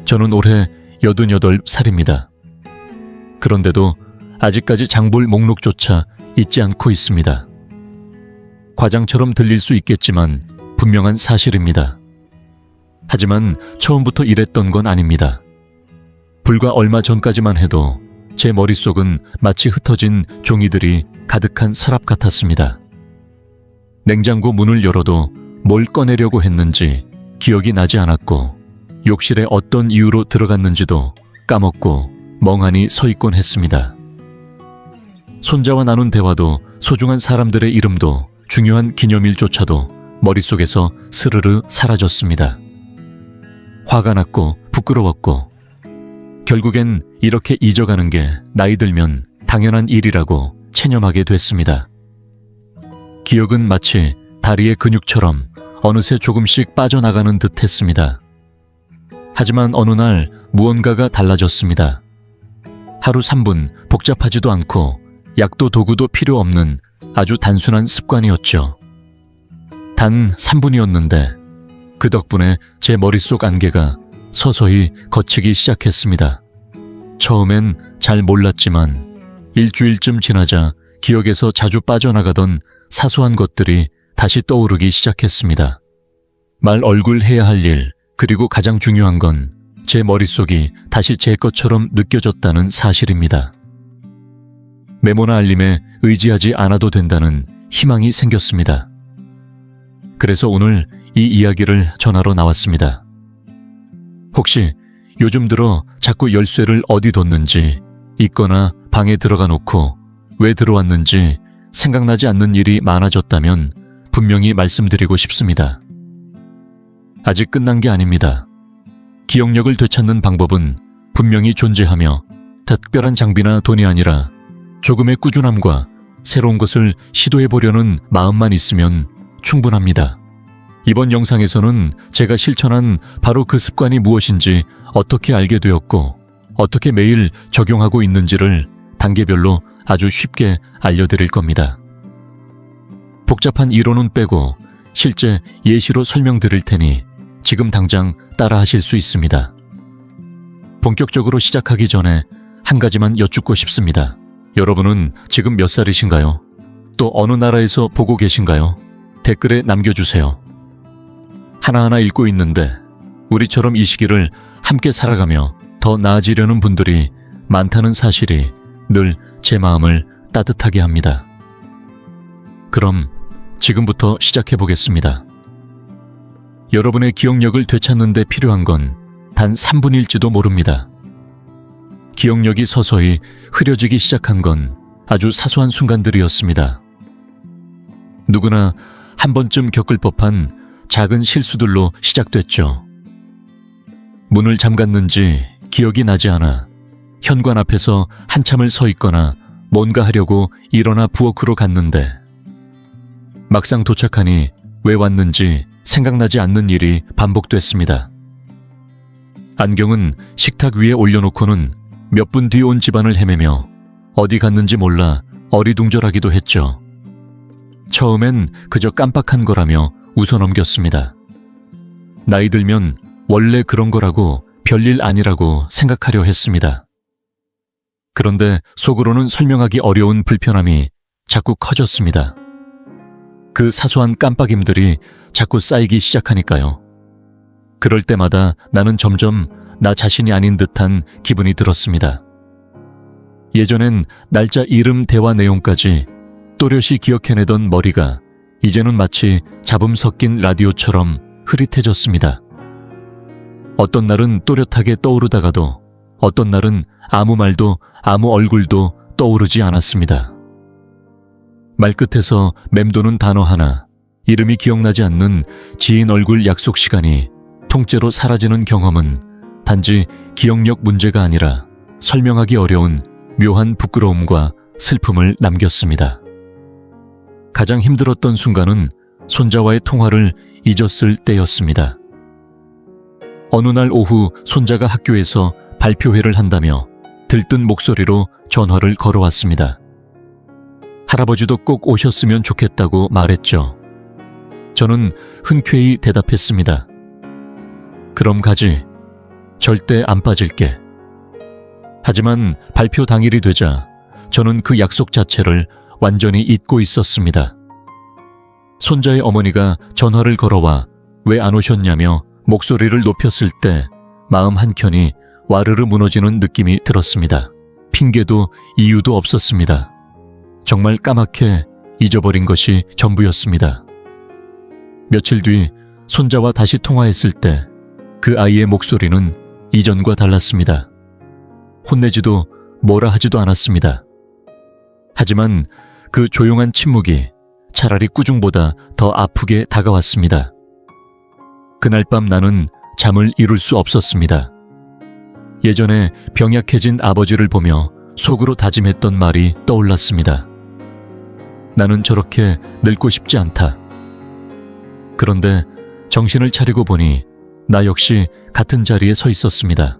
저는 올해 88살입니다. 그런데도 아직까지 장볼 목록조차 잊지 않고 있습니다. 과장처럼 들릴 수 있겠지만 분명한 사실입니다. 하지만 처음부터 이랬던 건 아닙니다. 불과 얼마 전까지만 해도 제 머릿속은 마치 흩어진 종이들이 가득한 서랍 같았습니다. 냉장고 문을 열어도 뭘 꺼내려고 했는지 기억이 나지 않았고, 욕실에 어떤 이유로 들어갔는지도 까먹고 멍하니 서 있곤 했습니다. 손자와 나눈 대화도, 소중한 사람들의 이름도, 중요한 기념일조차도 머릿속에서 스르르 사라졌습니다. 화가 났고 부끄러웠고, 결국엔 이렇게 잊어가는 게 나이 들면 당연한 일이라고 체념하게 됐습니다. 기억은 마치 다리의 근육처럼 어느새 조금씩 빠져나가는 듯 했습니다. 하지만 어느 날 무언가가 달라졌습니다. 하루 3분, 복잡하지도 않고 약도 도구도 필요 없는 아주 단순한 습관이었죠. 단 3분이었는데 그 덕분에 제 머릿속 안개가 서서히 걷히기 시작했습니다. 처음엔 잘 몰랐지만 일주일쯤 지나자 기억에서 자주 빠져나가던 사소한 것들이 다시 떠오르기 시작했습니다. 말 얼굴 해야 할 일, 그리고 가장 중요한 건 제 머릿속이 다시 제 것처럼 느껴졌다는 사실입니다. 메모나 알림에 의지하지 않아도 된다는 희망이 생겼습니다. 그래서 오늘 이 이야기를 전하러 나왔습니다. 혹시 요즘 들어 자꾸 열쇠를 어디 뒀는지, 있거나 방에 들어가 놓고 왜 들어왔는지 생각나지 않는 일이 많아졌다면 분명히 말씀드리고 싶습니다. 아직 끝난 게 아닙니다. 기억력을 되찾는 방법은 분명히 존재하며, 특별한 장비나 돈이 아니라 조금의 꾸준함과 새로운 것을 시도해보려는 마음만 있으면 충분합니다. 이번 영상에서는 제가 실천한 바로 그 습관이 무엇인지, 어떻게 알게 되었고 어떻게 매일 적용하고 있는지를 단계별로 아주 쉽게 알려드릴 겁니다. 복잡한 이론은 빼고 실제 예시로 설명드릴 테니 지금 당장 따라 하실 수 있습니다. 본격적으로 시작하기 전에 한 가지만 여쭙고 싶습니다. 여러분은 지금 몇 살이신가요? 또 어느 나라에서 보고 계신가요? 댓글에 남겨주세요. 하나하나 읽고 있는데 우리처럼 이 시기를 함께 살아가며 더 나아지려는 분들이 많다는 사실이 늘 제 마음을 따뜻하게 합니다. 그럼 지금부터 시작해 보겠습니다. 여러분의 기억력을 되찾는 데 필요한 건 단 3분일지도 모릅니다. 기억력이 서서히 흐려지기 시작한 건 아주 사소한 순간들이었습니다. 누구나 한 번쯤 겪을 법한 작은 실수들로 시작됐죠. 문을 잠갔는지 기억이 나지 않아 현관 앞에서 한참을 서 있거나 뭔가 하려고 일어나 부엌으로 갔는데 막상 도착하니 왜 왔는지 생각나지 않는 일이 반복됐습니다. 안경은 식탁 위에 올려놓고는 몇 분 뒤 온 집안을 헤매며 어디 갔는지 몰라 어리둥절하기도 했죠. 처음엔 그저 깜빡한 거라며 웃어넘겼습니다. 나이 들면 원래 그런 거라고, 별일 아니라고 생각하려 했습니다. 그런데 속으로는 설명하기 어려운 불편함이 자꾸 커졌습니다. 그 사소한 깜빡임들이 자꾸 쌓이기 시작하니까요. 그럴 때마다 나는 점점 나 자신이 아닌 듯한 기분이 들었습니다. 예전엔 날짜, 이름, 대화 내용까지 또렷이 기억해내던 머리가 이제는 마치 잡음 섞인 라디오처럼 흐릿해졌습니다. 어떤 날은 또렷하게 떠오르다가도 어떤 날은 아무 말도 아무 얼굴도 떠오르지 않았습니다. 말끝에서 맴도는 단어 하나, 이름이 기억나지 않는 지인 얼굴 약속 시간이 통째로 사라지는 경험은 단지 기억력 문제가 아니라 설명하기 어려운 묘한 부끄러움과 슬픔을 남겼습니다. 가장 힘들었던 순간은 손자와의 통화를 잊었을 때였습니다. 어느 날 오후 손자가 학교에서 발표회를 한다며 들뜬 목소리로 전화를 걸어왔습니다. 할아버지도 꼭 오셨으면 좋겠다고 말했죠. 저는 흔쾌히 대답했습니다. 그럼 가지. 절대 안 빠질게. 하지만 발표 당일이 되자 저는 그 약속 자체를 완전히 잊고 있었습니다. 손자의 어머니가 전화를 걸어와 왜 안 오셨냐며 목소리를 높였을 때 마음 한켠이 와르르 무너지는 느낌이 들었습니다. 핑계도 이유도 없었습니다. 정말 까맣게 잊어버린 것이 전부였습니다. 며칠 뒤 손자와 다시 통화했을 때 그 아이의 목소리는 이전과 달랐습니다. 혼내지도 뭐라 하지도 않았습니다. 하지만 그 조용한 침묵이 차라리 꾸중보다 더 아프게 다가왔습니다. 그날 밤 나는 잠을 이룰 수 없었습니다. 예전에 병약해진 아버지를 보며 속으로 다짐했던 말이 떠올랐습니다. 나는 저렇게 늙고 싶지 않다. 그런데 정신을 차리고 보니 나 역시 같은 자리에 서 있었습니다.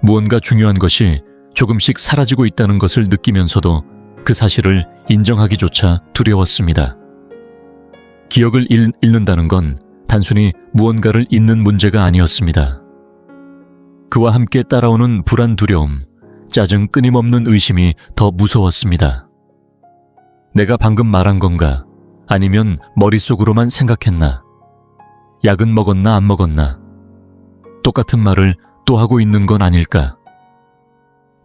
무언가 중요한 것이 조금씩 사라지고 있다는 것을 느끼면서도 그 사실을 인정하기조차 두려웠습니다. 기억을 잃는다는 건 단순히 무언가를 잊는 문제가 아니었습니다. 그와 함께 따라오는 불안, 두려움, 짜증, 끊임없는 의심이 더 무서웠습니다. 내가 방금 말한 건가? 아니면 머릿속으로만 생각했나? 약은 먹었나 안 먹었나? 똑같은 말을 또 하고 있는 건 아닐까?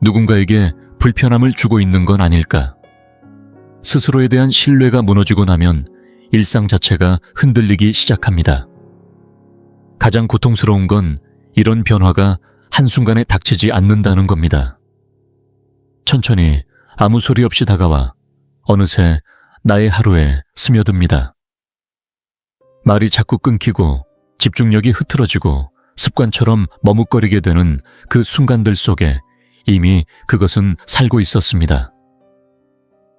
누군가에게 불편함을 주고 있는 건 아닐까? 스스로에 대한 신뢰가 무너지고 나면 일상 자체가 흔들리기 시작합니다. 가장 고통스러운 건 이런 변화가 한순간에 닥치지 않는다는 겁니다. 천천히 아무 소리 없이 다가와 어느새 나의 하루에 스며듭니다. 말이 자꾸 끊기고 집중력이 흐트러지고 습관처럼 머뭇거리게 되는 그 순간들 속에 이미 그것은 살고 있었습니다.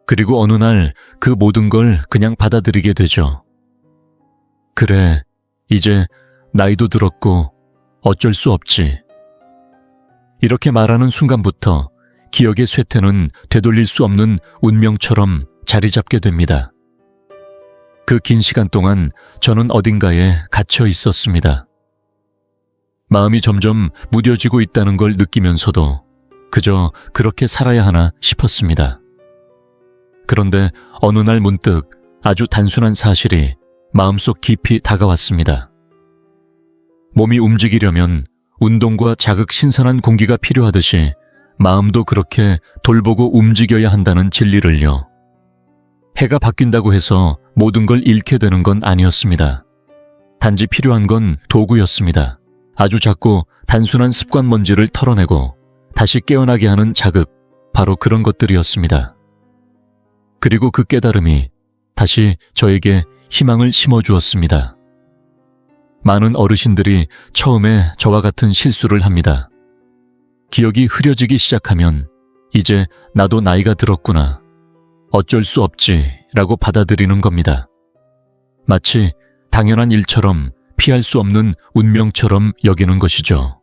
그리고 어느 날 그 모든 걸 그냥 받아들이게 되죠. 그래, 이제 나이도 들었고 어쩔 수 없지. 이렇게 말하는 순간부터 기억의 쇠퇴는 되돌릴 수 없는 운명처럼 자리 잡게 됩니다. 그 긴 시간 동안 저는 어딘가에 갇혀 있었습니다. 마음이 점점 무뎌지고 있다는 걸 느끼면서도 그저 그렇게 살아야 하나 싶었습니다. 그런데 어느 날 문득 아주 단순한 사실이 마음속 깊이 다가왔습니다. 몸이 움직이려면 운동과 자극, 신선한 공기가 필요하듯이 마음도 그렇게 돌보고 움직여야 한다는 진리를요. 해가 바뀐다고 해서 모든 걸 잃게 되는 건 아니었습니다. 단지 필요한 건 도구였습니다. 아주 작고 단순한 습관 먼지를 털어내고 다시 깨어나게 하는 자극, 바로 그런 것들이었습니다. 그리고 그 깨달음이 다시 저에게 희망을 심어주었습니다. 많은 어르신들이 처음에 저와 같은 실수를 합니다. 기억이 흐려지기 시작하면 이제 나도 나이가 들었구나. 어쩔 수 없지 라고 받아들이는 겁니다. 마치 당연한 일처럼 피할 수 없는 운명처럼 여기는 것이죠.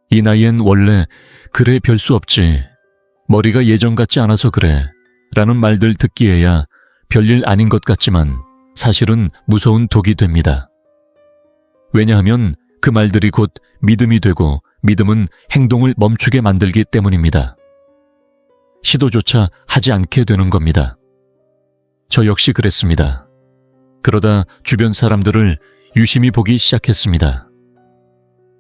이 나이엔 원래 그래 별 수 없지. 머리가 예전 같지 않아서 그래. 라는 말들 듣기에야 별일 아닌 것 같지만 사실은 무서운 독이 됩니다. 왜냐하면 그 말들이 곧 믿음이 되고 믿음은 행동을 멈추게 만들기 때문입니다. 시도조차 하지 않게 되는 겁니다. 저 역시 그랬습니다. 그러다 주변 사람들을 유심히 보기 시작했습니다.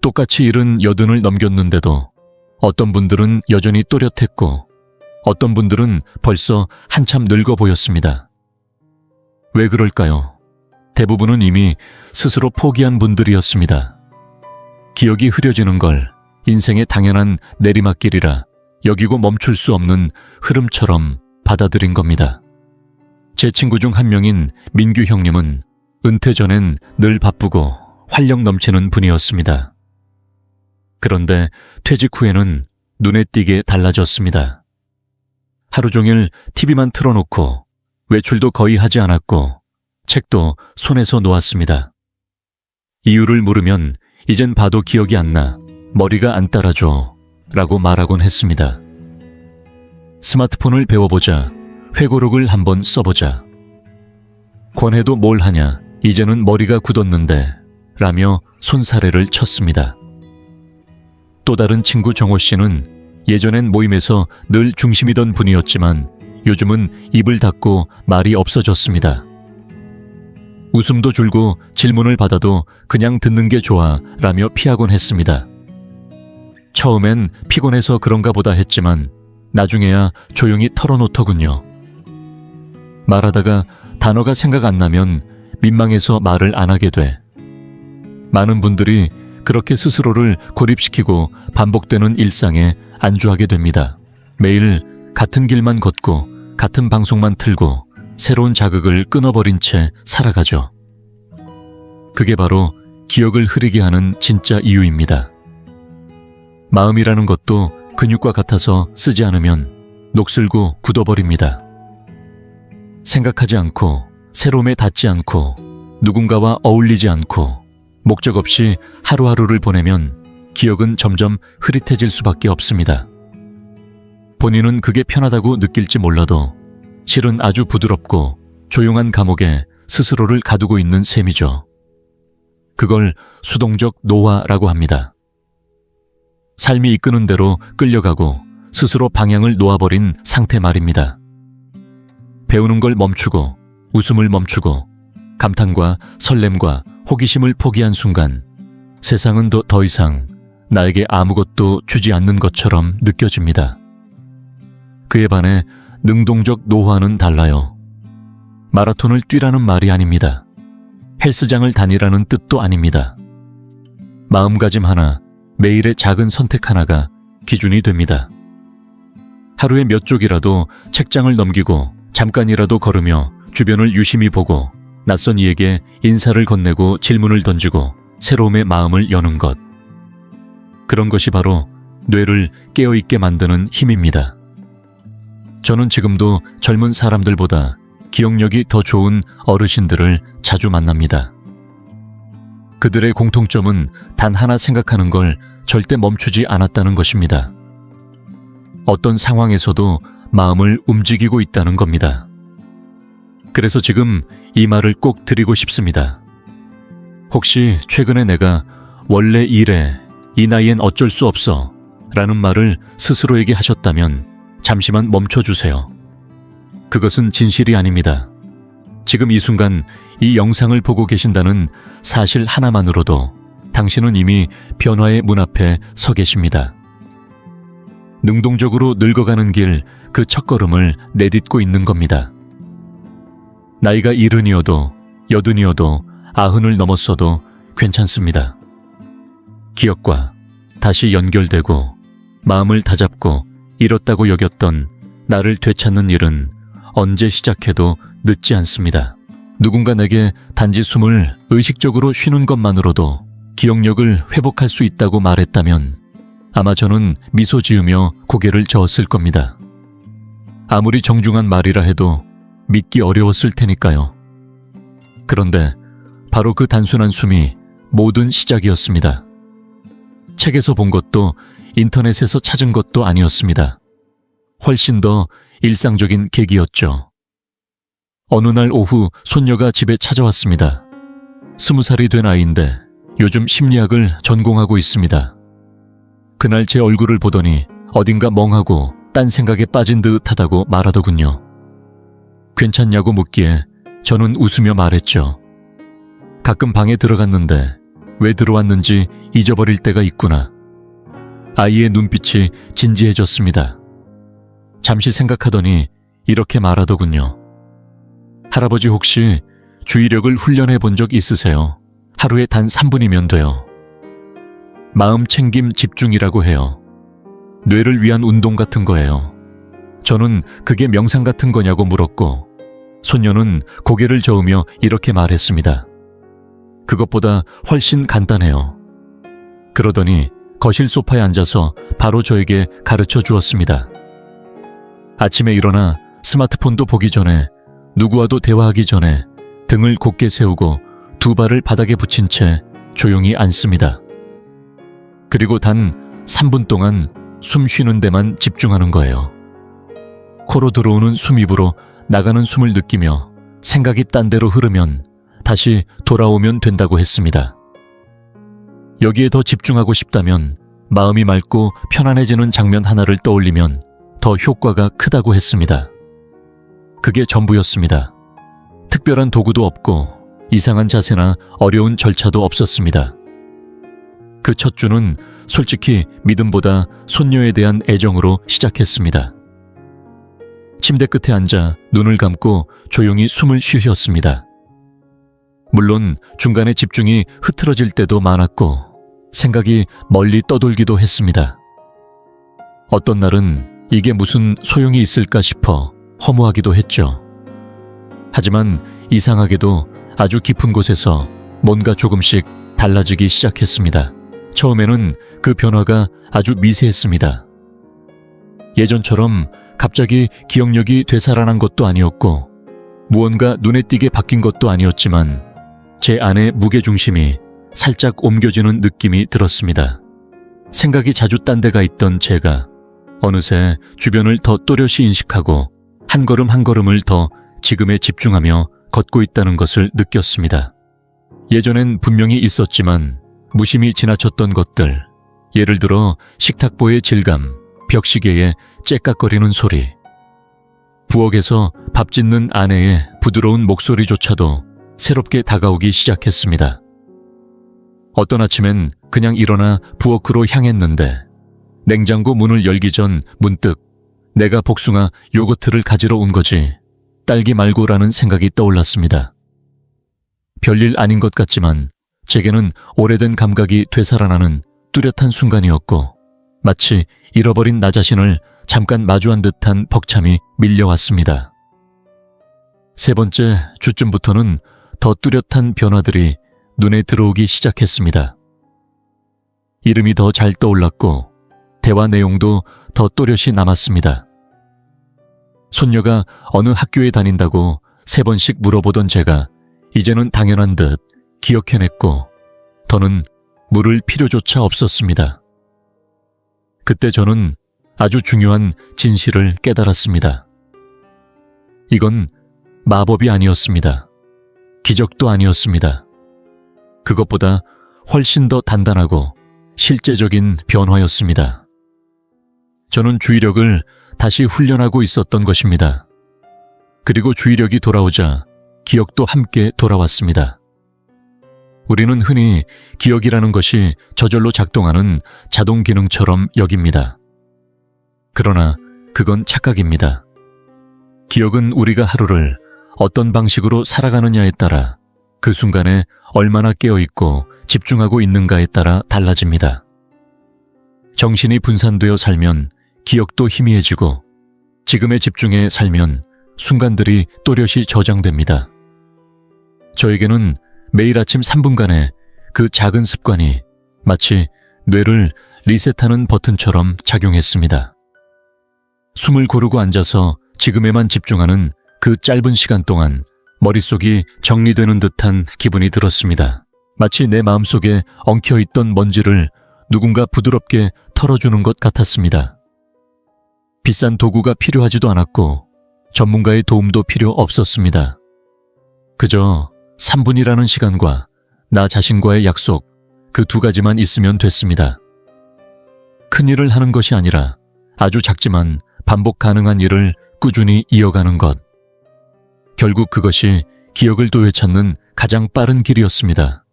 똑같이 일은 80을 넘겼는데도 어떤 분들은 여전히 또렷했고 어떤 분들은 벌써 한참 늙어 보였습니다. 왜 그럴까요? 대부분은 이미 스스로 포기한 분들이었습니다. 기억이 흐려지는 걸 인생의 당연한 내리막길이라 여기고 멈출 수 없는 흐름처럼 받아들인 겁니다. 제 친구 중 한 명인 민규 형님은 은퇴 전엔 늘 바쁘고 활력 넘치는 분이었습니다. 그런데 퇴직 후에는 눈에 띄게 달라졌습니다. 하루 종일 TV만 틀어놓고 외출도 거의 하지 않았고 책도 손에서 놓았습니다. 이유를 물으면 이젠 봐도 기억이 안 나, 머리가 안 따라줘 라고 말하곤 했습니다. 스마트폰을 배워보자, 회고록을 한번 써보자. 권해도 뭘 하냐, 이제는 머리가 굳었는데 라며 손사래를 쳤습니다. 또 다른 친구 정호 씨는 예전엔 모임에서 늘 중심이던 분이었지만 요즘은 입을 닫고 말이 없어졌습니다. 웃음도 줄고 질문을 받아도 그냥 듣는 게 좋아 라며 피하곤 했습니다. 처음엔 피곤해서 그런가 보다 했지만 나중에야 조용히 털어놓더군요. 말하다가 단어가 생각 안 나면 민망해서 말을 안 하게 돼. 많은 분들이 그렇게 스스로를 고립시키고 반복되는 일상에 안주하게 됩니다. 매일 같은 길만 걷고 같은 방송만 틀고 새로운 자극을 끊어버린 채 살아가죠. 그게 바로 기억을 흐리게 하는 진짜 이유입니다. 마음이라는 것도 근육과 같아서 쓰지 않으면 녹슬고 굳어버립니다. 생각하지 않고 새로움에 닿지 않고 누군가와 어울리지 않고 목적 없이 하루하루를 보내면 기억은 점점 흐릿해질 수밖에 없습니다. 본인은 그게 편하다고 느낄지 몰라도 실은 아주 부드럽고 조용한 감옥에 스스로를 가두고 있는 셈이죠. 그걸 수동적 노화라고 합니다. 삶이 이끄는 대로 끌려가고 스스로 방향을 놓아버린 상태 말입니다. 배우는 걸 멈추고 웃음을 멈추고 감탄과 설렘과 호기심을 포기한 순간 세상은 더 이상 나에게 아무것도 주지 않는 것처럼 느껴집니다. 그에 반해 능동적 노화는 달라요. 마라톤을 뛰라는 말이 아닙니다. 헬스장을 다니라는 뜻도 아닙니다. 마음가짐 하나, 매일의 작은 선택 하나가 기준이 됩니다. 하루에 몇 쪽이라도 책장을 넘기고 잠깐이라도 걸으며 주변을 유심히 보고 낯선 이에게 인사를 건네고 질문을 던지고 새로움의 마음을 여는 것. 그런 것이 바로 뇌를 깨어있게 만드는 힘입니다. 저는 지금도 젊은 사람들보다 기억력이 더 좋은 어르신들을 자주 만납니다. 그들의 공통점은 단 하나 생각하는 걸 절대 멈추지 않았다는 것입니다. 어떤 상황에서도 마음을 움직이고 있다는 겁니다. 그래서 지금 이 말을 꼭 드리고 싶습니다. 혹시 최근에 내가 원래 이래, 이 나이엔 어쩔 수 없어 라는 말을 스스로에게 하셨다면 잠시만 멈춰주세요. 그것은 진실이 아닙니다. 지금 이 순간 이 영상을 보고 계신다는 사실 하나만으로도 당신은 이미 변화의 문 앞에 서 계십니다. 능동적으로 늙어가는 길 그 첫걸음을 내딛고 있는 겁니다. 나이가 70이어도 80이어도 90을 넘었어도 괜찮습니다. 기억과 다시 연결되고 마음을 다잡고 잃었다고 여겼던 나를 되찾는 일은 언제 시작해도 늦지 않습니다. 누군가 내게 단지 숨을 의식적으로 쉬는 것만으로도 기억력을 회복할 수 있다고 말했다면 아마 저는 미소 지으며 고개를 저었을 겁니다. 아무리 정중한 말이라 해도 믿기 어려웠을 테니까요. 그런데 바로 그 단순한 숨이 모든 시작이었습니다. 책에서 본 것도 인터넷에서 찾은 것도 아니었습니다. 훨씬 더 일상적인 계기였죠. 어느 날 오후 손녀가 집에 찾아왔습니다. 20살이 된 아이인데 요즘 심리학을 전공하고 있습니다. 그날 제 얼굴을 보더니 어딘가 멍하고 딴 생각에 빠진 듯하다고 말하더군요. 괜찮냐고 묻기에 저는 웃으며 말했죠. 가끔 방에 들어갔는데 왜 들어왔는지 잊어버릴 때가 있구나. 아이의 눈빛이 진지해졌습니다. 잠시 생각하더니 이렇게 말하더군요. 할아버지 혹시 주의력을 훈련해 본 적 있으세요? 하루에 단 3분이면 돼요. 마음 챙김 집중이라고 해요. 뇌를 위한 운동 같은 거예요. 저는 그게 명상 같은 거냐고 물었고 손녀는 고개를 저으며 이렇게 말했습니다. 그것보다 훨씬 간단해요. 그러더니 거실 소파에 앉아서 바로 저에게 가르쳐 주었습니다. 아침에 일어나 스마트폰도 보기 전에 누구와도 대화하기 전에 등을 곧게 세우고 두 발을 바닥에 붙인 채 조용히 앉습니다. 그리고 단 3분 동안 숨 쉬는 데만 집중하는 거예요. 코로 들어오는 숨입으로 나가는 숨을 느끼며 생각이 딴 데로 흐르면 다시 돌아오면 된다고 했습니다. 여기에 더 집중하고 싶다면 마음이 맑고 편안해지는 장면 하나를 떠올리면 더 효과가 크다고 했습니다. 그게 전부였습니다. 특별한 도구도 없고 이상한 자세나 어려운 절차도 없었습니다. 그 첫 주는 솔직히 믿음보다 손녀에 대한 애정으로 시작했습니다. 침대 끝에 앉아 눈을 감고 조용히 숨을 쉬었습니다. 물론 중간에 집중이 흐트러질 때도 많았고 생각이 멀리 떠돌기도 했습니다. 어떤 날은 이게 무슨 소용이 있을까 싶어 허무하기도 했죠. 하지만 이상하게도 아주 깊은 곳에서 뭔가 조금씩 달라지기 시작했습니다. 처음에는 그 변화가 아주 미세했습니다. 예전처럼 갑자기 기억력이 되살아난 것도 아니었고 무언가 눈에 띄게 바뀐 것도 아니었지만 제 안의 무게중심이 살짝 옮겨지는 느낌이 들었습니다. 생각이 자주 딴 데가 있던 제가 어느새 주변을 더 또렷이 인식하고 한 걸음 한 걸음을 더 지금에 집중하며 걷고 있다는 것을 느꼈습니다. 예전엔 분명히 있었지만 무심히 지나쳤던 것들, 예를 들어 식탁보의 질감, 벽시계의 째깍거리는 소리, 부엌에서 밥 짓는 아내의 부드러운 목소리조차도 새롭게 다가오기 시작했습니다. 어떤 아침엔 그냥 일어나 부엌으로 향했는데 냉장고 문을 열기 전 문득 내가 복숭아 요거트를 가지러 온 거지 딸기 말고라는 생각이 떠올랐습니다. 별일 아닌 것 같지만 제게는 오래된 감각이 되살아나는 뚜렷한 순간이었고 마치 잃어버린 나 자신을 잠깐 마주한 듯한 벅참이 밀려왔습니다. 세 번째 주쯤부터는 더 뚜렷한 변화들이 눈에 들어오기 시작했습니다. 이름이 더 잘 떠올랐고 대화 내용도 더 또렷이 남았습니다. 손녀가 어느 학교에 다닌다고 3번씩 물어보던 제가 이제는 당연한 듯 기억해냈고 더는 물을 필요조차 없었습니다. 그때 저는 아주 중요한 진실을 깨달았습니다. 이건 마법이 아니었습니다. 기적도 아니었습니다. 그것보다 훨씬 더 단단하고 실제적인 변화였습니다. 저는 주의력을 다시 훈련하고 있었던 것입니다. 그리고 주의력이 돌아오자 기억도 함께 돌아왔습니다. 우리는 흔히 기억이라는 것이 저절로 작동하는 자동 기능처럼 여깁니다. 그러나 그건 착각입니다. 기억은 우리가 하루를 어떤 방식으로 살아가느냐에 따라 그 순간에 얼마나 깨어있고 집중하고 있는가에 따라 달라집니다. 정신이 분산되어 살면 기억도 희미해지고 지금의 집중에 살면 순간들이 또렷이 저장됩니다. 저에게는 매일 아침 3분간의 그 작은 습관이 마치 뇌를 리셋하는 버튼처럼 작용했습니다. 숨을 고르고 앉아서 지금에만 집중하는 그 짧은 시간 동안 머릿속이 정리되는 듯한 기분이 들었습니다. 마치 내 마음속에 엉켜있던 먼지를 누군가 부드럽게 털어주는 것 같았습니다. 비싼 도구가 필요하지도 않았고 전문가의 도움도 필요 없었습니다. 그저 3분이라는 시간과 나 자신과의 약속, 그 2가지만 있으면 됐습니다. 큰 일을 하는 것이 아니라 아주 작지만 반복 가능한 일을 꾸준히 이어가는 것. 결국 그것이 기억을 되찾는 가장 빠른 길이었습니다.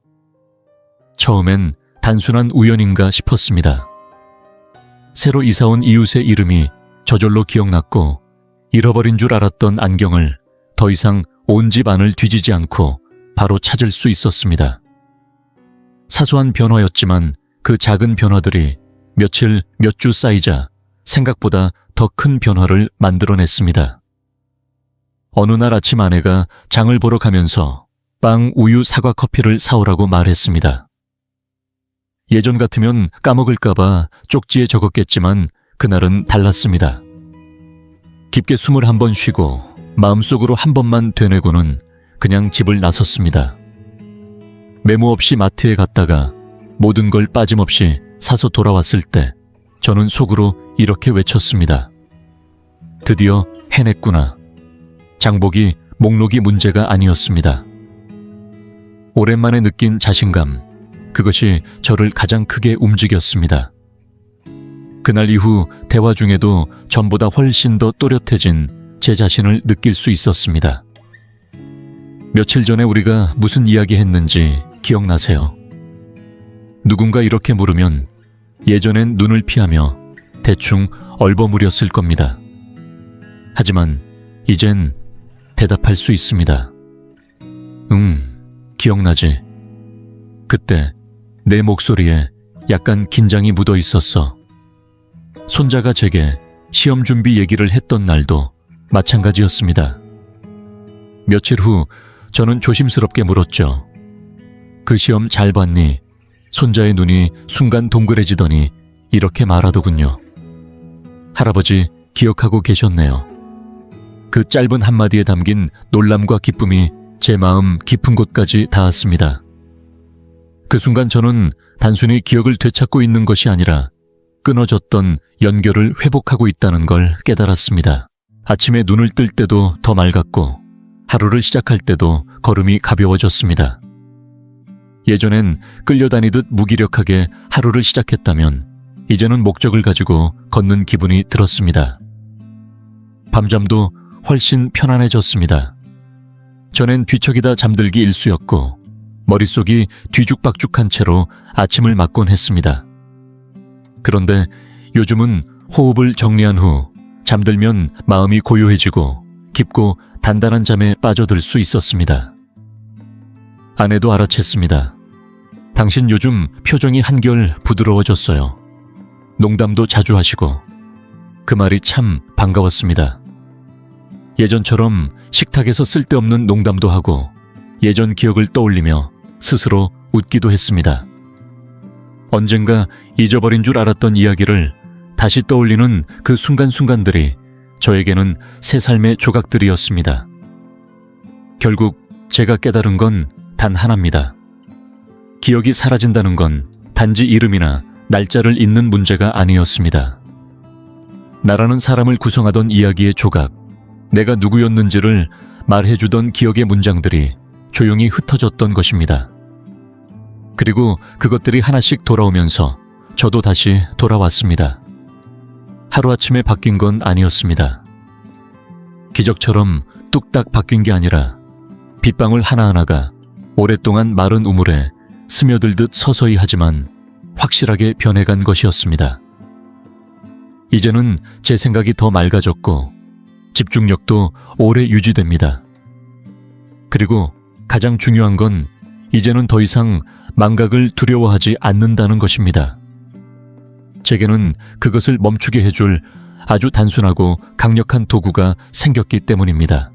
처음엔 단순한 우연인가 싶었습니다. 새로 이사온 이웃의 이름이 저절로 기억났고 잃어버린 줄 알았던 안경을 더 이상 온 집 안을 뒤지지 않고 바로 찾을 수 있었습니다. 사소한 변화였지만 그 작은 변화들이 며칠, 몇 주 쌓이자 생각보다 더 큰 변화를 만들어냈습니다. 어느 날 아침 아내가 장을 보러 가면서 빵, 우유, 사과, 커피를 사오라고 말했습니다. 예전 같으면 까먹을까봐 쪽지에 적었겠지만 그날은 달랐습니다. 깊게 숨을 한 번 쉬고 마음속으로 한 번만 되뇌고는 그냥 집을 나섰습니다. 메모 없이 마트에 갔다가 모든 걸 빠짐없이 사서 돌아왔을 때 저는 속으로 이렇게 외쳤습니다. 드디어 해냈구나. 장보기, 목록이 문제가 아니었습니다. 오랜만에 느낀 자신감, 그것이 저를 가장 크게 움직였습니다. 그날 이후 대화 중에도 전보다 훨씬 더 또렷해진 제 자신을 느낄 수 있었습니다. 며칠 전에 우리가 무슨 이야기 했는지 기억나세요? 누군가 이렇게 물으면 예전엔 눈을 피하며 대충 얼버무렸을 겁니다. 하지만 이젠 대답할 수 있습니다. 기억나지? 그때 내 목소리에 약간 긴장이 묻어 있었어. 손자가 제게 시험 준비 얘기를 했던 날도 마찬가지였습니다. 며칠 후 저는 조심스럽게 물었죠. 그 시험 잘 봤니? 손자의 눈이 순간 동그래지더니 이렇게 말하더군요. 할아버지 기억하고 계셨네요. 그 짧은 한마디에 담긴 놀람과 기쁨이 제 마음 깊은 곳까지 닿았습니다. 그 순간 저는 단순히 기억을 되찾고 있는 것이 아니라 끊어졌던 연결을 회복하고 있다는 걸 깨달았습니다. 아침에 눈을 뜰 때도 더 맑았고 하루를 시작할 때도 걸음이 가벼워졌습니다. 예전엔 끌려다니듯 무기력하게 하루를 시작했다면 이제는 목적을 가지고 걷는 기분이 들었습니다. 밤잠도 훨씬 편안해졌습니다. 전엔 뒤척이다 잠들기 일쑤였고 머릿속이 뒤죽박죽한 채로 아침을 맞곤 했습니다. 그런데 요즘은 호흡을 정리한 후 잠들면 마음이 고요해지고 깊고 단단한 잠에 빠져들 수 있었습니다. 아내도 알아챘습니다. 당신 요즘 표정이 한결 부드러워졌어요. 농담도 자주 하시고 그 말이 참 반가웠습니다. 예전처럼 식탁에서 쓸데없는 농담도 하고 예전 기억을 떠올리며 스스로 웃기도 했습니다. 언젠가 잊어버린 줄 알았던 이야기를 다시 떠올리는 그 순간순간들이 저에게는 새 삶의 조각들이었습니다. 결국 제가 깨달은 건 단 하나입니다. 기억이 사라진다는 건 단지 이름이나 날짜를 잊는 문제가 아니었습니다. 나라는 사람을 구성하던 이야기의 조각, 내가 누구였는지를 말해주던 기억의 문장들이 조용히 흩어졌던 것입니다. 그리고 그것들이 하나씩 돌아오면서 저도 다시 돌아왔습니다. 하루아침에 바뀐 건 아니었습니다. 기적처럼 뚝딱 바뀐 게 아니라 빗방울 하나하나가 오랫동안 마른 우물에 스며들듯 서서히 하지만 확실하게 변해간 것이었습니다. 이제는 제 생각이 더 맑아졌고 집중력도 오래 유지됩니다. 그리고 가장 중요한 건 이제는 더 이상 망각을 두려워하지 않는다는 것입니다. 제게는 그것을 멈추게 해줄 아주 단순하고 강력한 도구가 생겼기 때문입니다.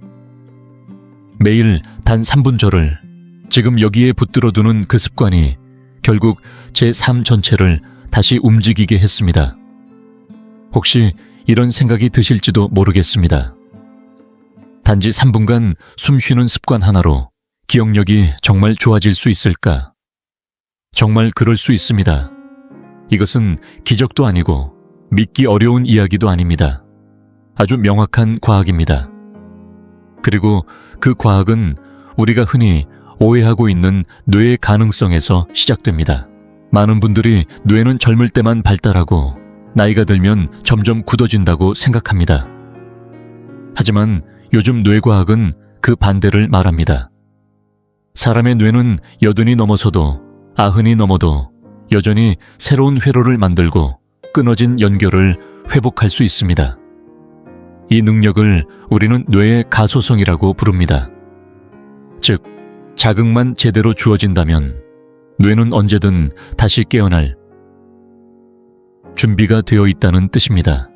매일 단 3분절을 지금 여기에 붙들어두는 그 습관이 결국 제 삶 전체를 다시 움직이게 했습니다. 혹시 이런 생각이 드실지도 모르겠습니다. 단지 3분간 숨 쉬는 습관 하나로 기억력이 정말 좋아질 수 있을까? 정말 그럴 수 있습니다. 이것은 기적도 아니고 믿기 어려운 이야기도 아닙니다. 아주 명확한 과학입니다. 그리고 그 과학은 우리가 흔히 오해하고 있는 뇌의 가능성에서 시작됩니다. 많은 분들이 뇌는 젊을 때만 발달하고 나이가 들면 점점 굳어진다고 생각합니다. 하지만 요즘 뇌과학은 그 반대를 말합니다. 사람의 뇌는 80이 넘어서도 90이 넘어도 여전히 새로운 회로를 만들고 끊어진 연결을 회복할 수 있습니다. 이 능력을 우리는 뇌의 가소성이라고 부릅니다. 즉, 자극만 제대로 주어진다면 뇌는 언제든 다시 깨어날 준비가 되어 있다는 뜻입니다.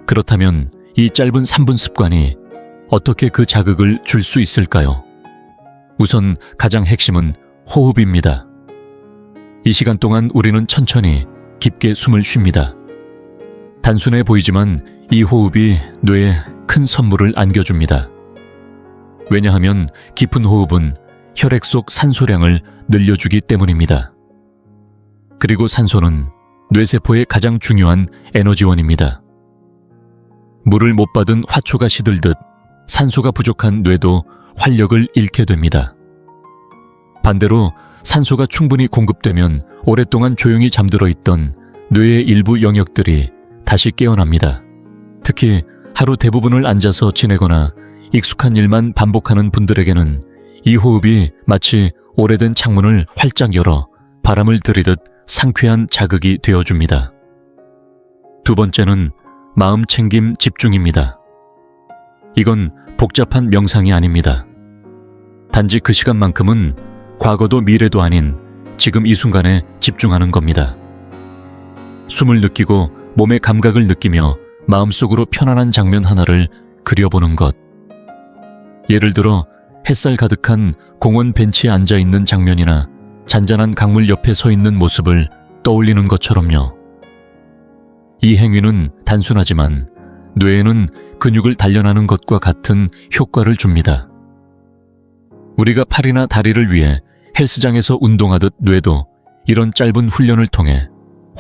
그렇다면 이 짧은 3분 습관이 어떻게 그 자극을 줄 수 있을까요? 우선 가장 핵심은 호흡입니다. 이 시간 동안 우리는 천천히 깊게 숨을 쉽니다. 단순해 보이지만 이 호흡이 뇌에 큰 선물을 안겨줍니다. 왜냐하면 깊은 호흡은 혈액 속 산소량을 늘려주기 때문입니다. 그리고 산소는 뇌세포의 가장 중요한 에너지원입니다. 물을 못 받은 화초가 시들듯 산소가 부족한 뇌도 활력을 잃게 됩니다. 반대로 산소가 충분히 공급되면 오랫동안 조용히 잠들어 있던 뇌의 일부 영역들이 다시 깨어납니다. 특히 하루 대부분을 앉아서 지내거나 익숙한 일만 반복하는 분들에게는 이 호흡이 마치 오래된 창문을 활짝 열어 바람을 들이듯 상쾌한 자극이 되어줍니다. 두 번째는 마음 챙김 집중입니다. 이건 복잡한 명상이 아닙니다. 단지 그 시간만큼은 과거도 미래도 아닌 지금 이 순간에 집중하는 겁니다. 숨을 느끼고 몸의 감각을 느끼며 마음속으로 편안한 장면 하나를 그려보는 것. 예를 들어 햇살 가득한 공원 벤치에 앉아있는 장면이나 잔잔한 강물 옆에 서 있는 모습을 떠올리는 것처럼요. 이 행위는 단순하지만 뇌에는 근육을 단련하는 것과 같은 효과를 줍니다. 우리가 팔이나 다리를 위해 헬스장에서 운동하듯 뇌도 이런 짧은 훈련을 통해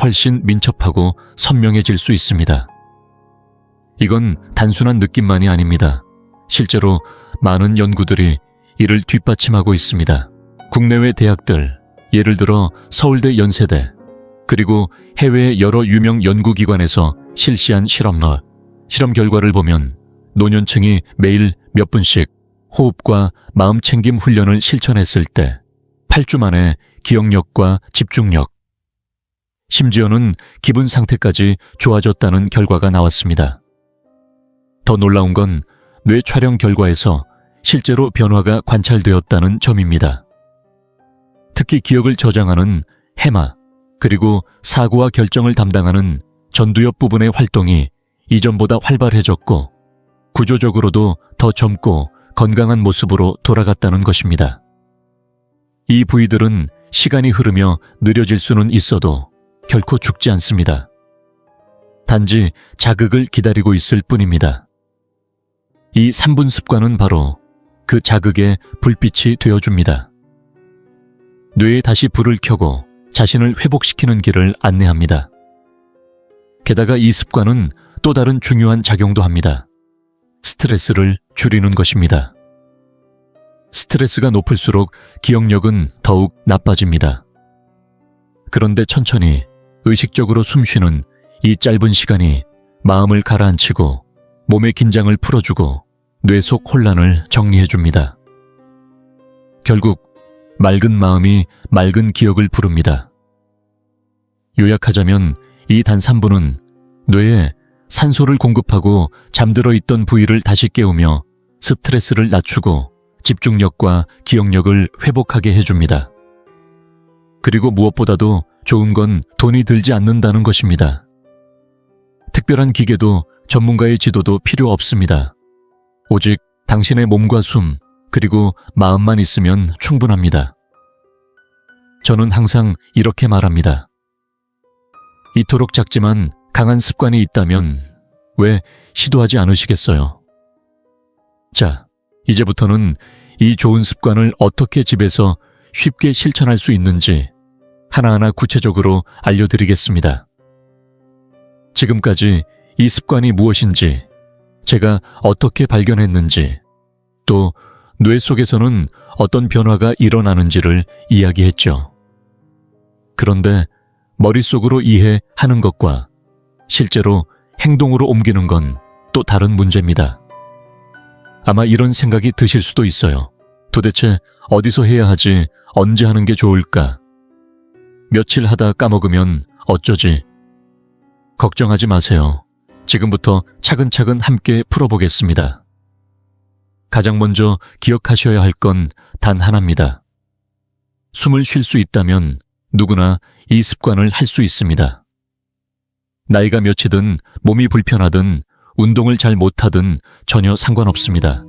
훨씬 민첩하고 선명해질 수 있습니다. 이건 단순한 느낌만이 아닙니다. 실제로 많은 연구들이 이를 뒷받침하고 있습니다. 국내외 대학들, 예를 들어 서울대 연세대, 그리고 해외의 여러 유명 연구기관에서 실시한 실험 결과를 보면 노년층이 매일 몇 분씩 호흡과 마음챙김 훈련을 실천했을 때 8주 만에 기억력과 집중력, 심지어는 기분 상태까지 좋아졌다는 결과가 나왔습니다. 더 놀라운 건 뇌 촬영 결과에서 실제로 변화가 관찰되었다는 점입니다. 특히 기억을 저장하는 해마, 그리고 사고와 결정을 담당하는 전두엽 부분의 활동이 이전보다 활발해졌고 구조적으로도 더 젊고 건강한 모습으로 돌아갔다는 것입니다. 이 부위들은 시간이 흐르며 느려질 수는 있어도 결코 죽지 않습니다. 단지 자극을 기다리고 있을 뿐입니다. 이 3분 습관은 바로 그 자극의 불빛이 되어줍니다. 뇌에 다시 불을 켜고 자신을 회복시키는 길을 안내합니다. 게다가 이 습관은 또 다른 중요한 작용도 합니다. 스트레스를 줄이는 것입니다. 스트레스가 높을수록 기억력은 더욱 나빠집니다. 그런데 천천히 의식적으로 숨쉬는 이 짧은 시간이 마음을 가라앉히고 몸의 긴장을 풀어주고 뇌 속 혼란을 정리해줍니다. 결국 맑은 마음이 맑은 기억을 부릅니다. 요약하자면 이 단 3분은 뇌에 산소를 공급하고 잠들어 있던 부위를 다시 깨우며 스트레스를 낮추고 집중력과 기억력을 회복하게 해줍니다. 그리고 무엇보다도 좋은 건 돈이 들지 않는다는 것입니다. 특별한 기계도 전문가의 지도도 필요 없습니다. 오직 당신의 몸과 숨, 그리고 마음만 있으면 충분합니다. 저는 항상 이렇게 말합니다. 이토록 작지만 강한 습관이 있다면 왜 시도하지 않으시겠어요? 자, 이제부터는 이 좋은 습관을 어떻게 집에서 쉽게 실천할 수 있는지 하나하나 구체적으로 알려드리겠습니다. 지금까지 이 습관이 무엇인지, 제가 어떻게 발견했는지, 또 뇌 속에서는 어떤 변화가 일어나는지를 이야기했죠. 그런데 머릿속으로 이해하는 것과 실제로 행동으로 옮기는 건 또 다른 문제입니다. 아마 이런 생각이 드실 수도 있어요. 도대체 어디서 해야 하지? 언제 하는 게 좋을까? 며칠 하다 까먹으면 어쩌지? 걱정하지 마세요. 지금부터 차근차근 함께 풀어보겠습니다. 가장 먼저 기억하셔야 할 건 단 하나입니다. 숨을 쉴 수 있다면 누구나 이 습관을 할 수 있습니다. 나이가 몇이든 몸이 불편하든 운동을 잘 못하든 전혀 상관없습니다.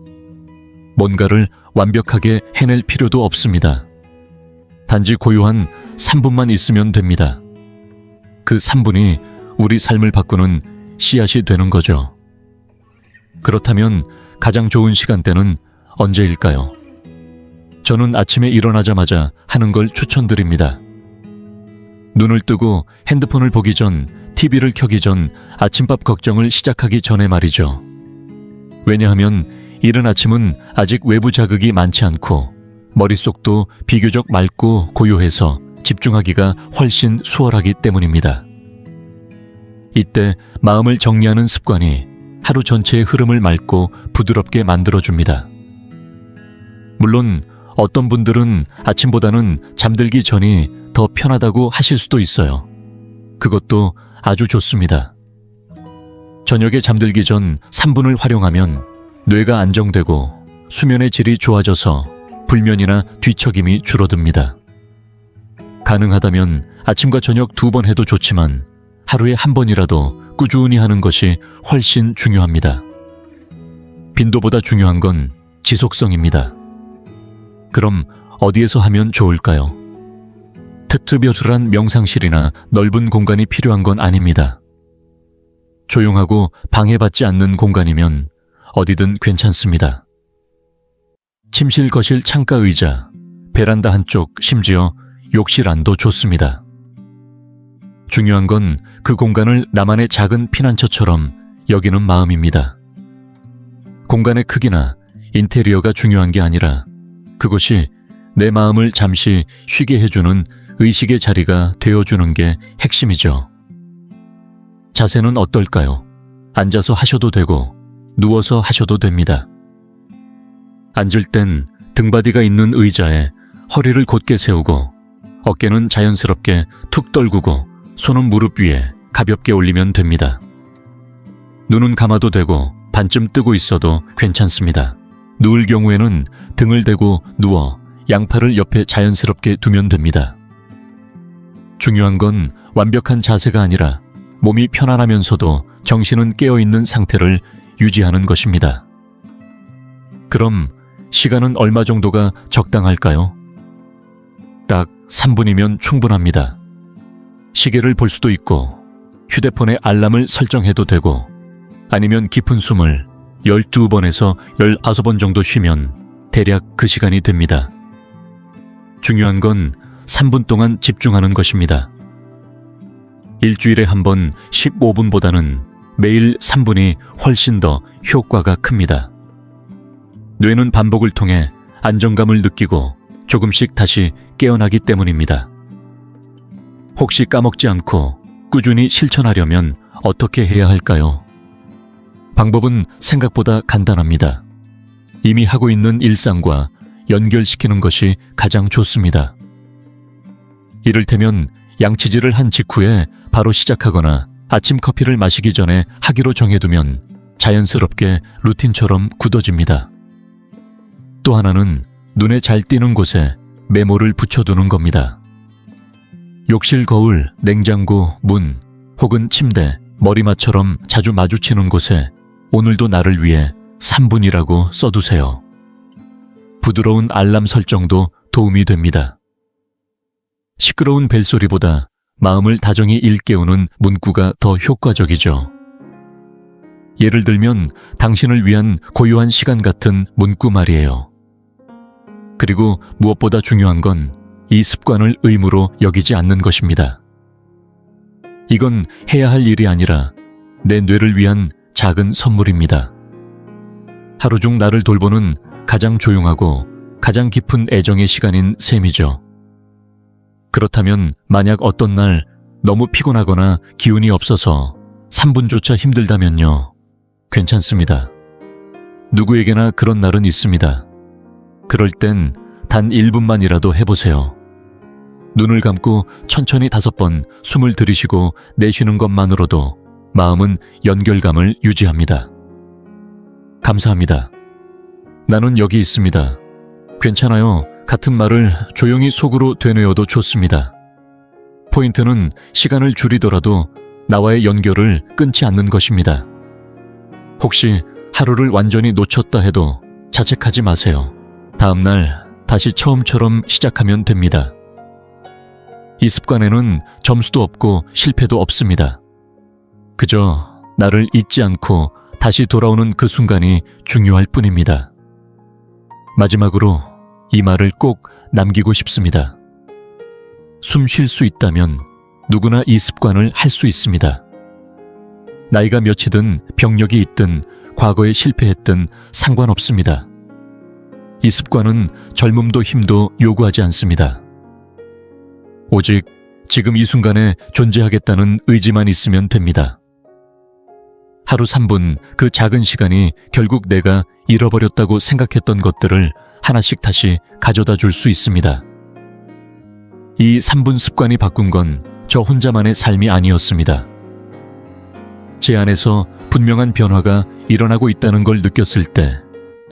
뭔가를 완벽하게 해낼 필요도 없습니다. 단지 고요한 3분만 있으면 됩니다. 그 3분이 우리 삶을 바꾸는 씨앗이 되는 거죠. 그렇다면 가장 좋은 시간대는 언제일까요? 저는 아침에 일어나자마자 하는 걸 추천드립니다. 눈을 뜨고 핸드폰을 보기 전, TV를 켜기 전, 아침밥 걱정을 시작하기 전에 말이죠. 왜냐하면 이른 아침은 아직 외부 자극이 많지 않고 머릿속도 비교적 맑고 고요해서 집중하기가 훨씬 수월하기 때문입니다. 이때 마음을 정리하는 습관이 하루 전체의 흐름을 맑고 부드럽게 만들어줍니다. 물론 어떤 분들은 아침보다는 잠들기 전이 더 편하다고 하실 수도 있어요. 그것도 아주 좋습니다. 저녁에 잠들기 전 3분을 활용하면 뇌가 안정되고 수면의 질이 좋아져서 불면이나 뒤척임이 줄어듭니다. 가능하다면 아침과 저녁 2번 해도 좋지만 하루에 1번이라도 꾸준히 하는 것이 훨씬 중요합니다. 빈도보다 중요한 건 지속성입니다. 그럼 어디에서 하면 좋을까요? 특별한 명상실이나 넓은 공간이 필요한 건 아닙니다. 조용하고 방해받지 않는 공간이면 어디든 괜찮습니다. 침실, 거실, 창가, 의자, 베란다 한쪽, 심지어 욕실 안도 좋습니다. 중요한 건 그 공간을 나만의 작은 피난처처럼 여기는 마음입니다. 공간의 크기나 인테리어가 중요한 게 아니라 그것이 내 마음을 잠시 쉬게 해주는 의식의 자리가 되어주는 게 핵심이죠. 자세는 어떨까요? 앉아서 하셔도 되고 누워서 하셔도 됩니다. 앉을 땐 등받이가 있는 의자에 허리를 곧게 세우고 어깨는 자연스럽게 툭 떨구고 손은 무릎 위에 가볍게 올리면 됩니다. 눈은 감아도 되고 반쯤 뜨고 있어도 괜찮습니다. 누울 경우에는 등을 대고 누워 양팔을 옆에 자연스럽게 두면 됩니다. 중요한 건 완벽한 자세가 아니라 몸이 편안하면서도 정신은 깨어있는 상태를 유지하는 것입니다. 그럼 시간은 얼마 정도가 적당할까요? 딱 3분이면 충분합니다. 시계를 볼 수도 있고 휴대폰에 알람을 설정해도 되고 아니면 깊은 숨을 12번에서 15번 정도 쉬면 대략 그 시간이 됩니다. 중요한 건 3분 동안 집중하는 것입니다. 일주일에 한 번 15분보다는 매일 3분이 훨씬 더 효과가 큽니다. 뇌는 반복을 통해 안정감을 느끼고 조금씩 다시 깨어나기 때문입니다. 혹시 까먹지 않고 꾸준히 실천하려면 어떻게 해야 할까요? 방법은 생각보다 간단합니다. 이미 하고 있는 일상과 연결시키는 것이 가장 좋습니다. 이를테면 양치질을 한 직후에 바로 시작하거나 아침 커피를 마시기 전에 하기로 정해두면 자연스럽게 루틴처럼 굳어집니다. 또 하나는 눈에 잘 띄는 곳에 메모를 붙여두는 겁니다. 욕실 거울, 냉장고, 문, 혹은 침대, 머리맡처럼 자주 마주치는 곳에 오늘도 나를 위해 3분이라고 써두세요. 부드러운 알람 설정도 도움이 됩니다. 시끄러운 벨소리보다 마음을 다정히 일깨우는 문구가 더 효과적이죠. 예를 들면 당신을 위한 고요한 시간 같은 문구 말이에요. 그리고 무엇보다 중요한 건 이 습관을 의무로 여기지 않는 것입니다. 이건 해야 할 일이 아니라 내 뇌를 위한 작은 선물입니다. 하루 중 나를 돌보는 가장 조용하고 가장 깊은 애정의 시간인 셈이죠. 그렇다면 만약 어떤 날 너무 피곤하거나 기운이 없어서 3분조차 힘들다면요. 괜찮습니다. 누구에게나 그런 날은 있습니다. 그럴 땐 단 1분만이라도 해보세요. 눈을 감고 천천히 5번 숨을 들이쉬고 내쉬는 것만으로도 마음은 연결감을 유지합니다. 감사합니다. 나는 여기 있습니다. 괜찮아요. 같은 말을 조용히 속으로 되뇌어도 좋습니다. 포인트는 시간을 줄이더라도 나와의 연결을 끊지 않는 것입니다. 혹시 하루를 완전히 놓쳤다 해도 자책하지 마세요. 다음 날 다시 처음처럼 시작하면 됩니다. 이 습관에는 점수도 없고 실패도 없습니다. 그저 나를 잊지 않고 다시 돌아오는 그 순간이 중요할 뿐입니다. 마지막으로 이 말을 꼭 남기고 싶습니다. 숨 쉴 수 있다면 누구나 이 습관을 할 수 있습니다. 나이가 몇이든 병력이 있든 과거에 실패했든 상관없습니다. 이 습관은 젊음도 힘도 요구하지 않습니다. 오직 지금 이 순간에 존재하겠다는 의지만 있으면 됩니다. 하루 3분 그 작은 시간이 결국 내가 잃어버렸다고 생각했던 것들을 하나씩 다시 가져다 줄 수 있습니다. 이 3분 습관이 바꾼 건 저 혼자만의 삶이 아니었습니다. 제 안에서 분명한 변화가 일어나고 있다는 걸 느꼈을 때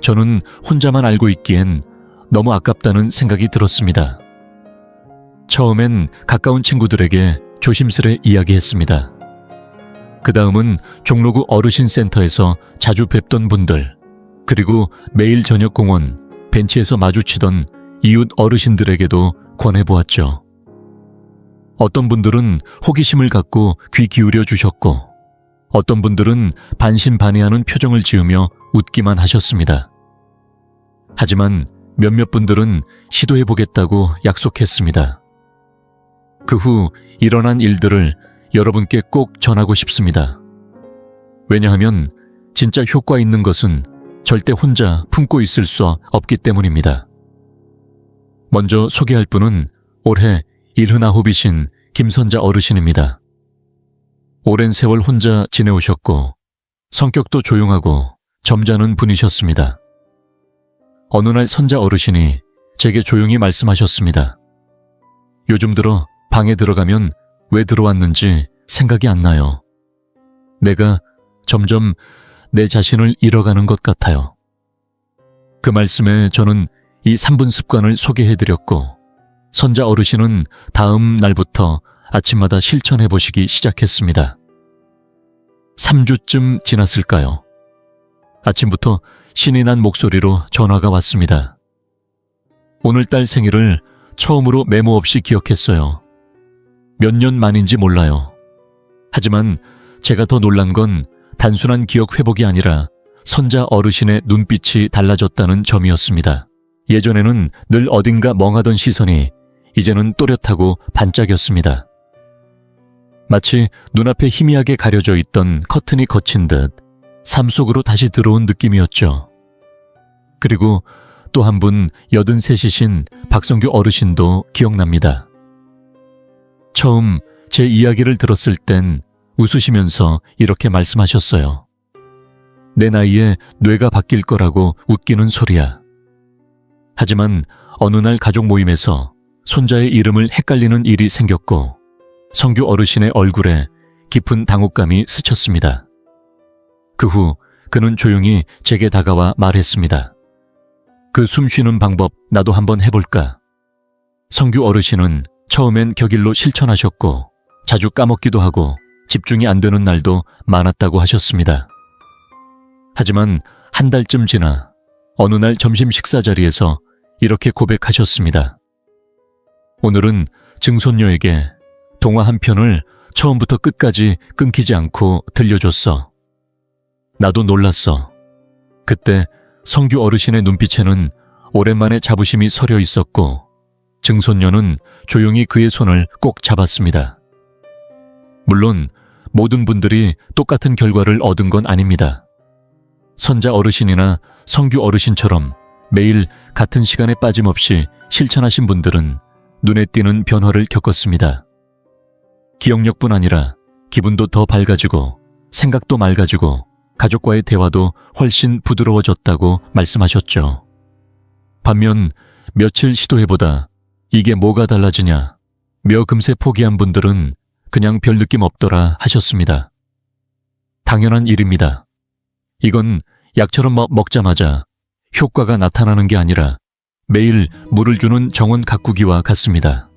저는 혼자만 알고 있기엔 너무 아깝다는 생각이 들었습니다. 처음엔 가까운 친구들에게 조심스레 이야기했습니다. 그 다음은 종로구 어르신센터에서 자주 뵙던 분들, 그리고 매일 저녁 공원, 벤치에서 마주치던 이웃 어르신들에게도 권해보았죠. 어떤 분들은 호기심을 갖고 귀 기울여 주셨고, 어떤 분들은 반신반의하는 표정을 지으며 웃기만 하셨습니다. 하지만 몇몇 분들은 시도해보겠다고 약속했습니다. 그 후 일어난 일들을 여러분께 꼭 전하고 싶습니다. 왜냐하면 진짜 효과 있는 것은 절대 혼자 품고 있을 수 없기 때문입니다. 먼저 소개할 분은 올해 79이신 김선자 어르신입니다. 오랜 세월 혼자 지내오셨고 성격도 조용하고 점잖은 분이셨습니다. 어느 날 선자 어르신이 제게 조용히 말씀하셨습니다. 요즘 들어 방에 들어가면 왜 들어왔는지 생각이 안 나요. 내가 점점 내 자신을 잃어가는 것 같아요. 그 말씀에 저는 이 3분 습관을 소개해드렸고, 선자 어르신은 다음 날부터 아침마다 실천해보시기 시작했습니다. 3주쯤 지났을까요? 아침부터 신이 난 목소리로 전화가 왔습니다. 오늘딸 생일을 처음으로 메모 없이 기억했어요. 몇 년 만인지 몰라요. 하지만 제가 더 놀란 건 단순한 기억 회복이 아니라 선자 어르신의 눈빛이 달라졌다는 점이었습니다. 예전에는 늘 어딘가 멍하던 시선이 이제는 또렷하고 반짝였습니다. 마치 눈앞에 희미하게 가려져 있던 커튼이 거친 듯 삶 속으로 다시 들어온 느낌이었죠. 그리고 또 한 분 83이신 박성규 어르신도 기억납니다. 처음 제 이야기를 들었을 땐 웃으시면서 이렇게 말씀하셨어요. 내 나이에 뇌가 바뀔 거라고 웃기는 소리야. 하지만 어느 날 가족 모임에서 손자의 이름을 헷갈리는 일이 생겼고 성규 어르신의 얼굴에 깊은 당혹감이 스쳤습니다. 그 후 그는 조용히 제게 다가와 말했습니다. 그 숨 쉬는 방법 나도 한번 해볼까? 성규 어르신은 처음엔 격일로 실천하셨고 자주 까먹기도 하고 집중이 안 되는 날도 많았다고 하셨습니다. 하지만 한 달쯤 지나 어느 날 점심 식사 자리에서 이렇게 고백하셨습니다. 오늘은 증손녀에게 동화 한 편을 처음부터 끝까지 끊기지 않고 들려줬어. 나도 놀랐어. 그때 성규 어르신의 눈빛에는 오랜만에 자부심이 서려 있었고 증손녀는 조용히 그의 손을 꼭 잡았습니다. 물론 모든 분들이 똑같은 결과를 얻은 건 아닙니다. 선자 어르신이나 성규 어르신처럼 매일 같은 시간에 빠짐없이 실천하신 분들은 눈에 띄는 변화를 겪었습니다. 기억력뿐 아니라 기분도 더 밝아지고 생각도 맑아지고 가족과의 대화도 훨씬 부드러워졌다고 말씀하셨죠. 반면 며칠 시도해보다 이게 뭐가 달라지냐 며 금세 포기한 분들은 그냥 별 느낌 없더라 하셨습니다. 당연한 일입니다. 이건 약처럼 먹자마자 효과가 나타나는 게 아니라 매일 물을 주는 정원 가꾸기와 같습니다.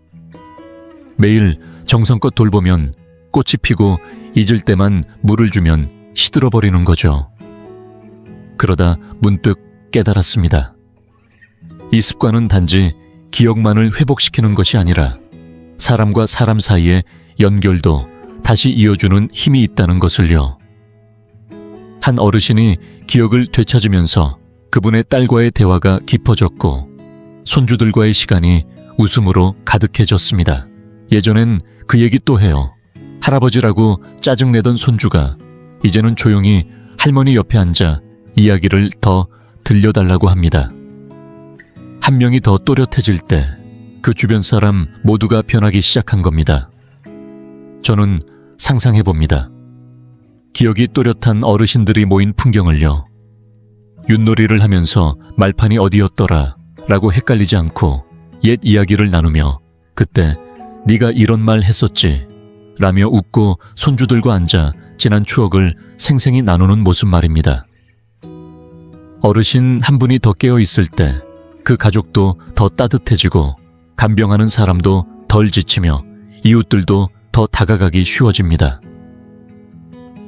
매일 정성껏 돌보면 꽃이 피고 잊을 때만 물을 주면 시들어버리는 거죠. 그러다 문득 깨달았습니다. 이 습관은 단지 기억만을 회복시키는 것이 아니라 사람과 사람 사이의 연결도 다시 이어주는 힘이 있다는 것을요. 한 어르신이 기억을 되찾으면서 그분의 딸과의 대화가 깊어졌고 손주들과의 시간이 웃음으로 가득해졌습니다. 예전엔 그 얘기 또 해요. 할아버지라고 짜증내던 손주가 이제는 조용히 할머니 옆에 앉아 이야기를 더 들려달라고 합니다. 한 명이 더 또렷해질 때 그 주변 사람 모두가 변하기 시작한 겁니다. 저는 상상해봅니다. 기억이 또렷한 어르신들이 모인 풍경을요. 윷놀이를 하면서 말판이 어디였더라 라고 헷갈리지 않고 옛 이야기를 나누며 그때 네가 이런 말 했었지 라며 웃고 손주들과 앉아 지난 추억을 생생히 나누는 모습 말입니다. 어르신 한 분이 더 깨어 있을 때 그 가족도 더 따뜻해지고 간병하는 사람도 덜 지치며 이웃들도 더 다가가기 쉬워집니다.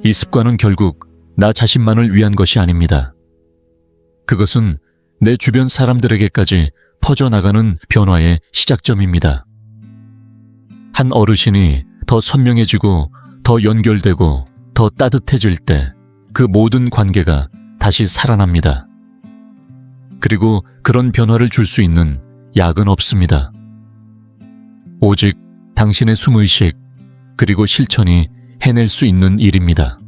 이 습관은 결국 나 자신만을 위한 것이 아닙니다. 그것은 내 주변 사람들에게까지 퍼져나가는 변화의 시작점입니다. 한 어르신이 더 선명해지고 더 연결되고 더 따뜻해질 때 그 모든 관계가 다시 살아납니다. 그리고 그런 변화를 줄 수 있는 약은 없습니다. 오직 당신의 숨의식 그리고 실천이 해낼 수 있는 일입니다.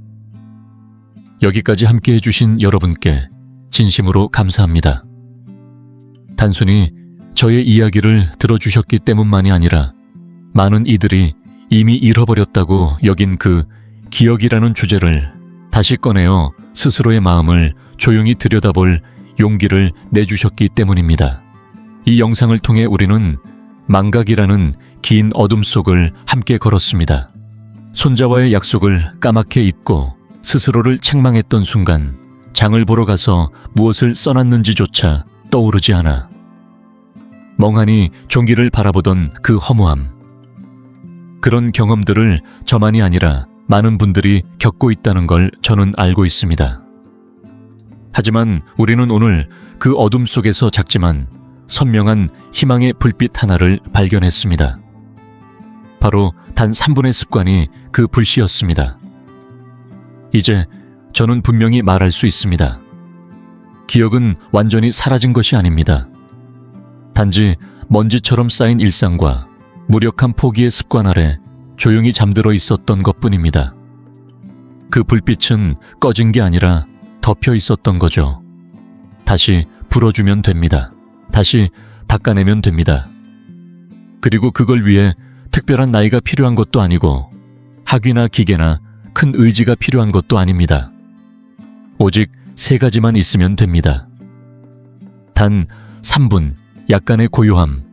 여기까지 함께 해주신 여러분께 진심으로 감사합니다. 단순히 저의 이야기를 들어주셨기 때문만이 아니라 많은 이들이 이미 잃어버렸다고 여긴 그 기억이라는 주제를 다시 꺼내어 스스로의 마음을 조용히 들여다볼 용기를 내주셨기 때문입니다. 이 영상을 통해 우리는 망각이라는 긴 어둠 속을 함께 걸었습니다. 손자와의 약속을 까맣게 잊고 스스로를 책망했던 순간 장을 보러 가서 무엇을 써놨는지조차 떠오르지 않아 멍하니 종기를 바라보던 그 허무함. 그런 경험들을 저만이 아니라 많은 분들이 겪고 있다는 걸 저는 알고 있습니다. 하지만 우리는 오늘 그 어둠 속에서 작지만 선명한 희망의 불빛 하나를 발견했습니다. 바로 단 3분의 습관이 그 불씨였습니다. 이제 저는 분명히 말할 수 있습니다. 기억은 완전히 사라진 것이 아닙니다. 단지 먼지처럼 쌓인 일상과 무력한 포기의 습관 아래 조용히 잠들어 있었던 것뿐입니다. 그 불빛은 꺼진 게 아니라 덮여 있었던 거죠. 다시 불어주면 됩니다. 다시 닦아내면 됩니다. 그리고 그걸 위해 특별한 나이가 필요한 것도 아니고 학위나 기계나 큰 의지가 필요한 것도 아닙니다. 오직 3가지만 있으면 됩니다. 단 3분 약간의 고요함,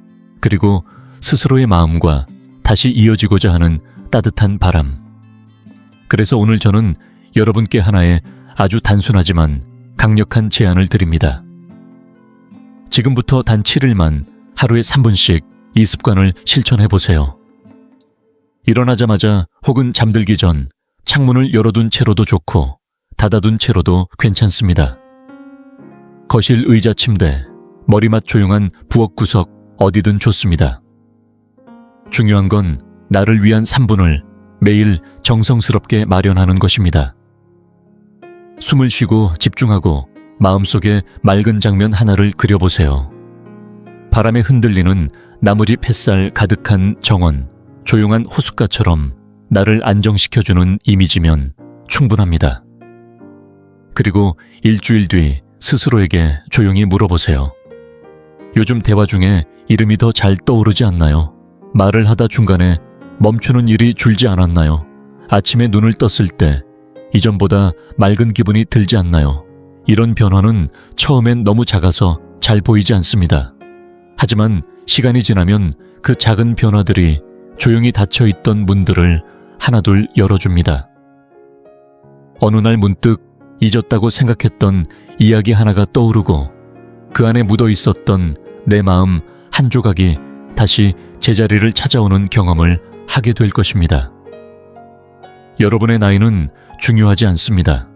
그리고 스스로의 마음과 다시 이어지고자 하는 따뜻한 바람. 그래서 오늘 저는 여러분께 하나의 아주 단순하지만 강력한 제안을 드립니다. 지금부터 단 7일만 하루에 3분씩 이 습관을 실천해 보세요. 일어나자마자 혹은 잠들기 전 창문을 열어둔 채로도 좋고 닫아둔 채로도 괜찮습니다. 거실 의자 침대, 머리맡 조용한 부엌 구석 어디든 좋습니다. 중요한 건 나를 위한 3분을 매일 정성스럽게 마련하는 것입니다. 숨을 쉬고 집중하고 마음속에 맑은 장면 하나를 그려보세요. 바람에 흔들리는 나무잎 햇살 가득한 정원, 조용한 호숫가처럼 나를 안정시켜주는 이미지면 충분합니다. 그리고 일주일 뒤 스스로에게 조용히 물어보세요. 요즘 대화 중에 이름이 더 잘 떠오르지 않나요? 말을 하다 중간에 멈추는 일이 줄지 않았나요? 아침에 눈을 떴을 때 이전보다 맑은 기분이 들지 않나요? 이런 변화는 처음엔 너무 작아서 잘 보이지 않습니다. 하지만 시간이 지나면 그 작은 변화들이 조용히 닫혀있던 문들을 하나둘 열어줍니다. 어느 날 문득 잊었다고 생각했던 이야기 하나가 떠오르고 그 안에 묻어 있었던 내 마음 한 조각이 다시 제자리를 찾아오는 경험을 하게 될 것입니다. 여러분의 나이는 중요하지 않습니다.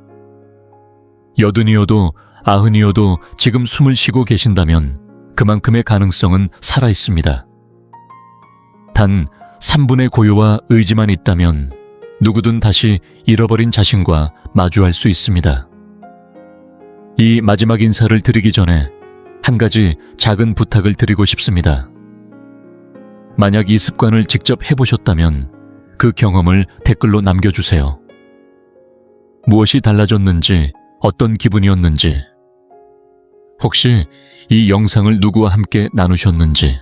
80이어도 90이어도 지금 숨을 쉬고 계신다면 그만큼의 가능성은 살아있습니다. 단 3분의 고요와 의지만 있다면 누구든 다시 잃어버린 자신과 마주할 수 있습니다. 이 마지막 인사를 드리기 전에 한 가지 작은 부탁을 드리고 싶습니다. 만약 이 습관을 직접 해보셨다면 그 경험을 댓글로 남겨주세요. 무엇이 달라졌는지, 어떤 기분이었는지, 혹시 이 영상을 누구와 함께 나누셨는지,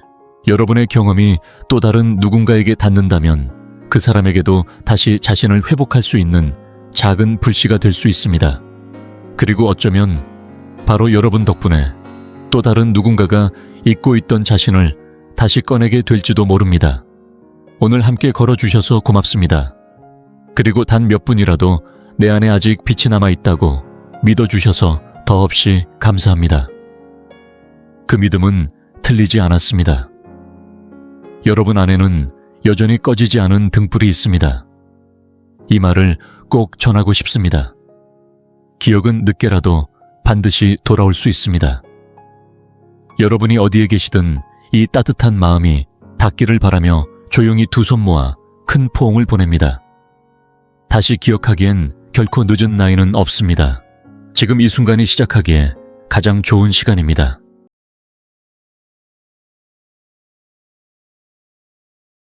여러분의 경험이 또 다른 누군가에게 닿는다면 그 사람에게도 다시 자신을 회복할 수 있는 작은 불씨가 될 수 있습니다. 그리고 어쩌면 바로 여러분 덕분에 또 다른 누군가가 잊고 있던 자신을 다시 꺼내게 될지도 모릅니다. 오늘 함께 걸어주셔서 고맙습니다. 그리고 단 몇 분이라도 내 안에 아직 빛이 남아있다고 믿어주셔서 더없이 감사합니다. 그 믿음은 틀리지 않았습니다. 여러분 안에는 여전히 꺼지지 않은 등불이 있습니다. 이 말을 꼭 전하고 싶습니다. 기억은 늦게라도 반드시 돌아올 수 있습니다. 여러분이 어디에 계시든 이 따뜻한 마음이 닿기를 바라며 조용히 두 손 모아 큰 포옹을 보냅니다. 다시 기억하기엔 결코 늦은 나이는 없습니다. 지금 이 순간이 시작하기에 가장 좋은 시간입니다.